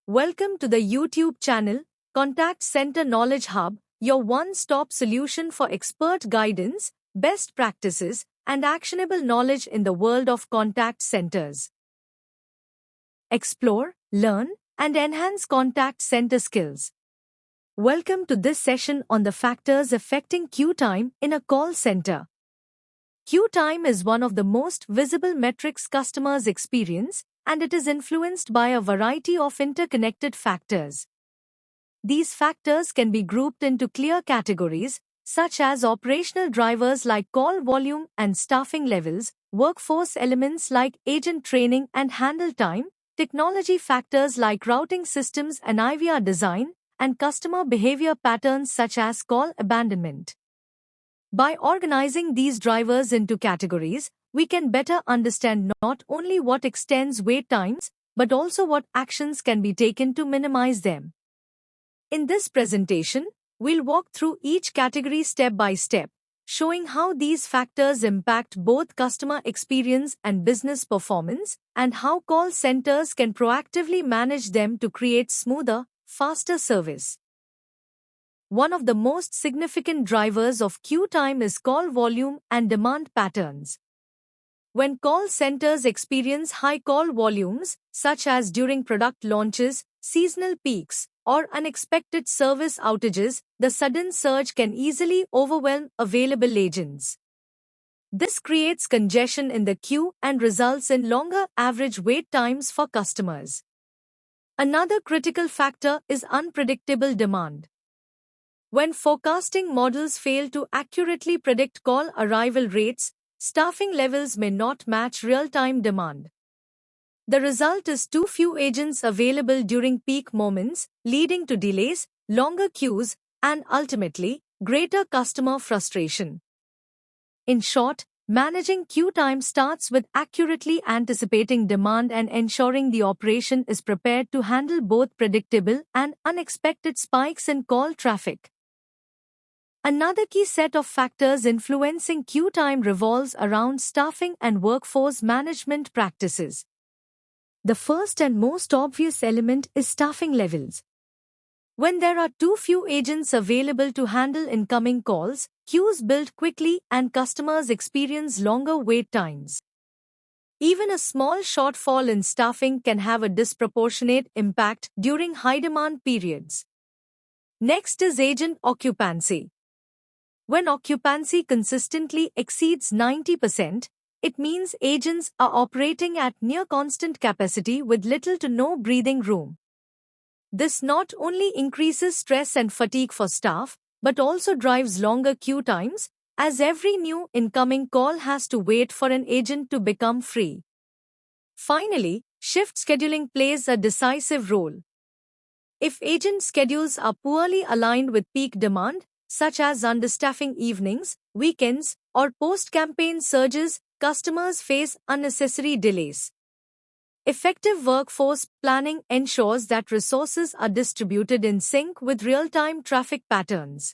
Welcome to the YouTube channel, Contact Center Knowledge Hub, your one-stop solution for expert guidance, best practices, and actionable knowledge in the world of contact centers. Explore, learn, and enhance contact center skills. Welcome to this session on the factors affecting queue time in a call center. Queue time is one of the most visible metrics customers experience, and it is influenced by a variety of interconnected factors. These factors can be grouped into clear categories, such as operational drivers like call volume and staffing levels, workforce elements like agent training and handle time, technology factors like routing systems and IVR design, and customer behavior patterns such as call abandonment. By organizing these drivers into categories, we can better understand not only what extends wait times, but also what actions can be taken to minimize them. In this presentation, we'll walk through each category step by step, showing how these factors impact both customer experience and business performance, and how call centers can proactively manage them to create smoother, faster service. One of the most significant drivers of queue time is call volume and demand patterns. When call centers experience high call volumes, such as during product launches, seasonal peaks, or unexpected service outages, the sudden surge can easily overwhelm available agents. This creates congestion in the queue and results in longer average wait times for customers. Another critical factor is unpredictable demand. When forecasting models fail to accurately predict call arrival rates, staffing levels may not match real-time demand. The result is too few agents available during peak moments, leading to delays, longer queues, and ultimately, greater customer frustration. In short, managing queue time starts with accurately anticipating demand and ensuring the operation is prepared to handle both predictable and unexpected spikes in call traffic. Another key set of factors influencing queue time revolves around staffing and workforce management practices. The first and most obvious element is staffing levels. When there are too few agents available to handle incoming calls, queues build quickly and customers experience longer wait times. Even a small shortfall in staffing can have a disproportionate impact during high-demand periods. Next is agent occupancy. When occupancy consistently exceeds 90%, it means agents are operating at near constant capacity with little to no breathing room. This not only increases stress and fatigue for staff, but also drives longer queue times, as every new incoming call has to wait for an agent to become free. Finally, shift scheduling plays a decisive role. If agent schedules are poorly aligned with peak demand, such as understaffing evenings, weekends, or post-campaign surges, customers face unnecessary delays. Effective workforce planning ensures that resources are distributed in sync with real-time traffic patterns.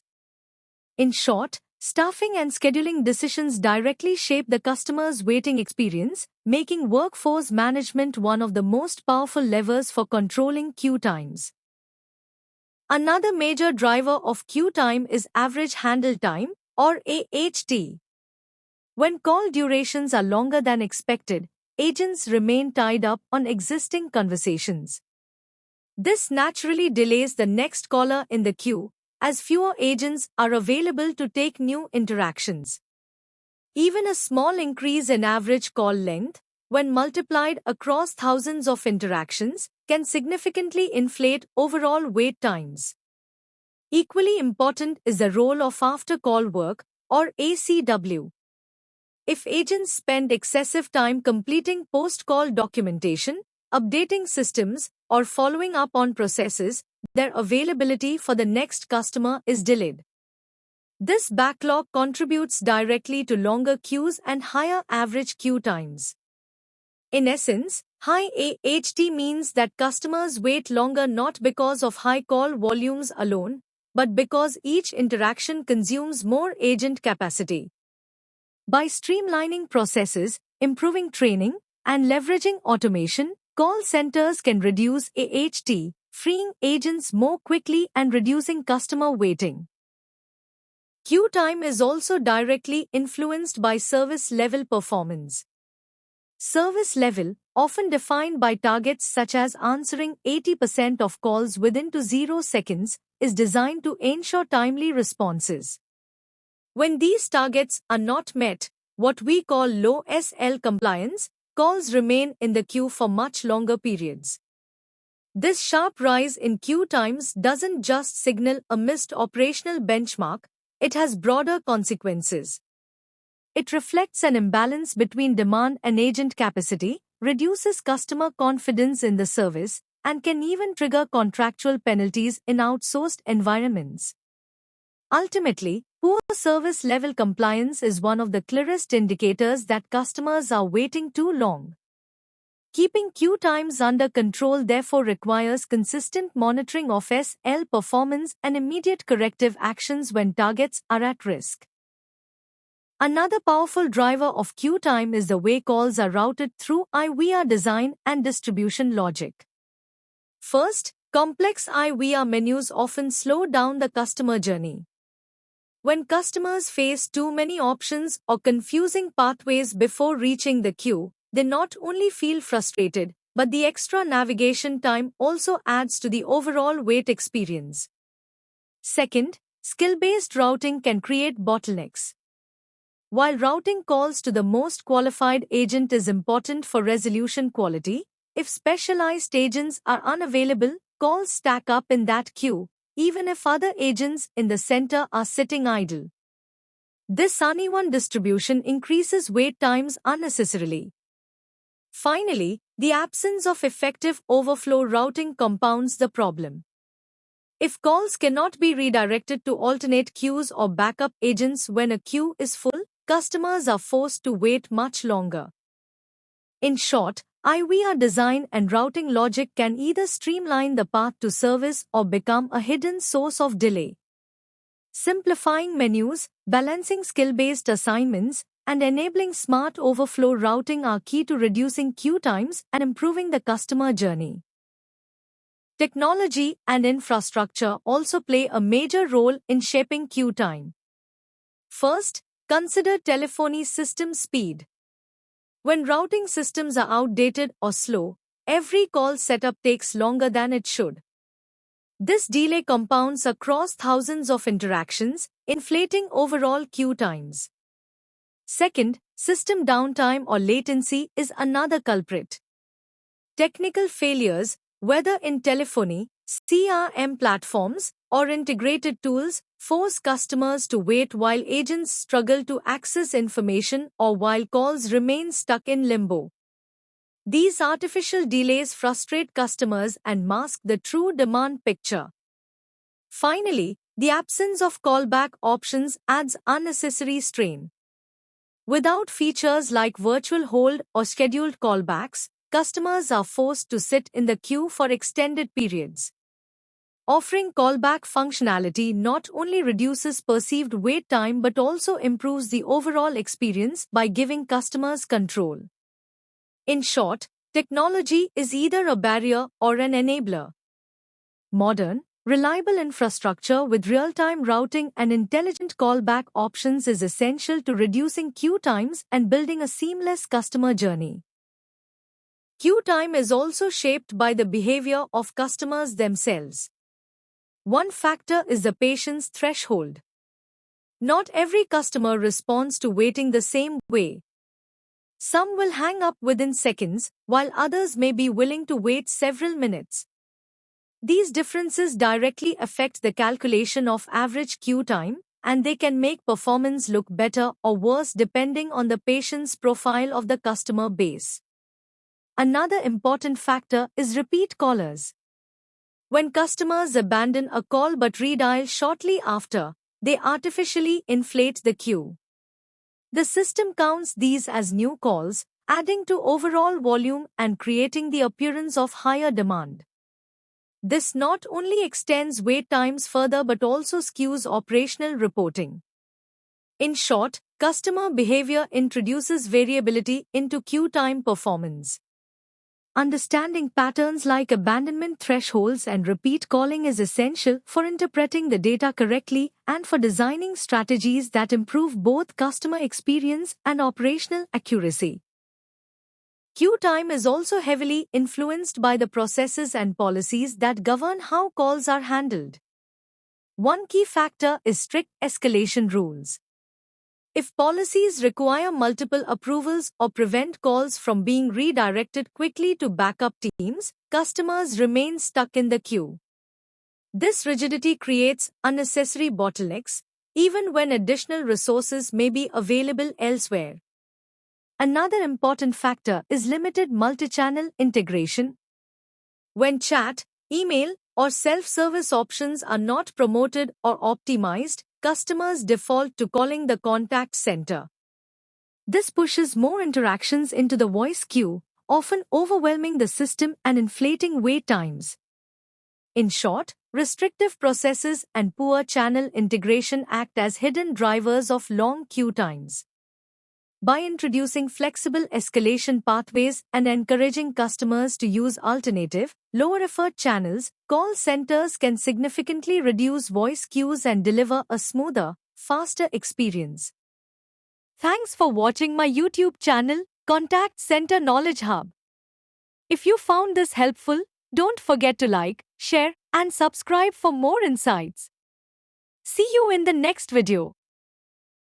In short, staffing and scheduling decisions directly shape the customer's waiting experience, making workforce management one of the most powerful levers for controlling queue times. Another major driver of queue time is average handle time, or AHT. When call durations are longer than expected, agents remain tied up on existing conversations. This naturally delays the next caller in the queue, as fewer agents are available to take new interactions. Even a small increase in average call length, when multiplied across thousands of interactions, can significantly inflate overall wait times. Equally important is the role of after-call work, or ACW. If agents spend excessive time completing post-call documentation, updating systems, or following up on processes, their availability for the next customer is delayed. This backlog contributes directly to longer queues and higher average queue times. In essence, high AHT means that customers wait longer not because of high call volumes alone, but because each interaction consumes more agent capacity. By streamlining processes, improving training, and leveraging automation, call centers can reduce AHT, freeing agents more quickly and reducing customer waiting. Queue time is also directly influenced by service level performance. Service level, often defined by targets such as answering 80% of calls within 0 seconds, is designed to ensure timely responses. When these targets are not met, what we call low SL compliance, calls remain in the queue for much longer periods. This sharp rise in queue times doesn't just signal a missed operational benchmark, it has broader consequences. It reflects an imbalance between demand and agent capacity, reduces customer confidence in the service, and can even trigger contractual penalties in outsourced environments. Ultimately, poor service level compliance is one of the clearest indicators that customers are waiting too long. Keeping queue times under control therefore requires consistent monitoring of SL performance and immediate corrective actions when targets are at risk. Another powerful driver of queue time is the way calls are routed through IVR design and distribution logic. First, complex IVR menus often slow down the customer journey. When customers face too many options or confusing pathways before reaching the queue, they not only feel frustrated, but the extra navigation time also adds to the overall wait experience. Second, skill-based routing can create bottlenecks. While routing calls to the most qualified agent is important for resolution quality, if specialized agents are unavailable, calls stack up in that queue, even if other agents in the center are sitting idle. This uneven distribution increases wait times unnecessarily. Finally, the absence of effective overflow routing compounds the problem. If calls cannot be redirected to alternate queues or backup agents when a queue is full, customers are forced to wait much longer. In short, IVR design and routing logic can either streamline the path to service or become a hidden source of delay. Simplifying menus, balancing skill-based assignments, and enabling smart overflow routing are key to reducing queue times and improving the customer journey. Technology and infrastructure also play a major role in shaping queue time. First, consider telephony system speed. When routing systems are outdated or slow, every call setup takes longer than it should. This delay compounds across thousands of interactions, inflating overall queue times. Second, system downtime or latency is another culprit. Technical failures, whether in telephony, CRM platforms, or integrated tools, force customers to wait while agents struggle to access information or while calls remain stuck in limbo. These artificial delays frustrate customers and mask the true demand picture. Finally, the absence of callback options adds unnecessary strain. Without features like virtual hold or scheduled callbacks, customers are forced to sit in the queue for extended periods. Offering callback functionality not only reduces perceived wait time but also improves the overall experience by giving customers control. In short, technology is either a barrier or an enabler. Modern, reliable infrastructure with real-time routing and intelligent callback options is essential to reducing queue times and building a seamless customer journey. Queue time is also shaped by the behavior of customers themselves. One factor is the patience threshold. Not every customer responds to waiting the same way. Some will hang up within seconds, while others may be willing to wait several minutes. These differences directly affect the calculation of average queue time, and they can make performance look better or worse depending on the patience profile of the customer base. Another important factor is repeat callers. When customers abandon a call but redial shortly after, they artificially inflate the queue. The system counts these as new calls, adding to overall volume and creating the appearance of higher demand. This not only extends wait times further but also skews operational reporting. In short, customer behavior introduces variability into queue time performance. Understanding patterns like abandonment thresholds and repeat calling is essential for interpreting the data correctly and for designing strategies that improve both customer experience and operational accuracy. Queue time is also heavily influenced by the processes and policies that govern how calls are handled. One key factor is strict escalation rules. If policies require multiple approvals or prevent calls from being redirected quickly to backup teams, customers remain stuck in the queue. This rigidity creates unnecessary bottlenecks, even when additional resources may be available elsewhere. Another important factor is limited multi-channel integration. When chat, email, or self-service options are not promoted or optimized, customers default to calling the contact center. This pushes more interactions into the voice queue, often overwhelming the system and inflating wait times. In short, restrictive processes and poor channel integration act as hidden drivers of long queue times. By introducing flexible escalation pathways and encouraging customers to use alternative, lower-effort channels, call centers can significantly reduce voice queues and deliver a smoother, faster experience. Thanks for watching my YouTube channel, Contact Center Knowledge Hub. If you found this helpful, don't forget to like, share, and subscribe for more insights. See you in the next video.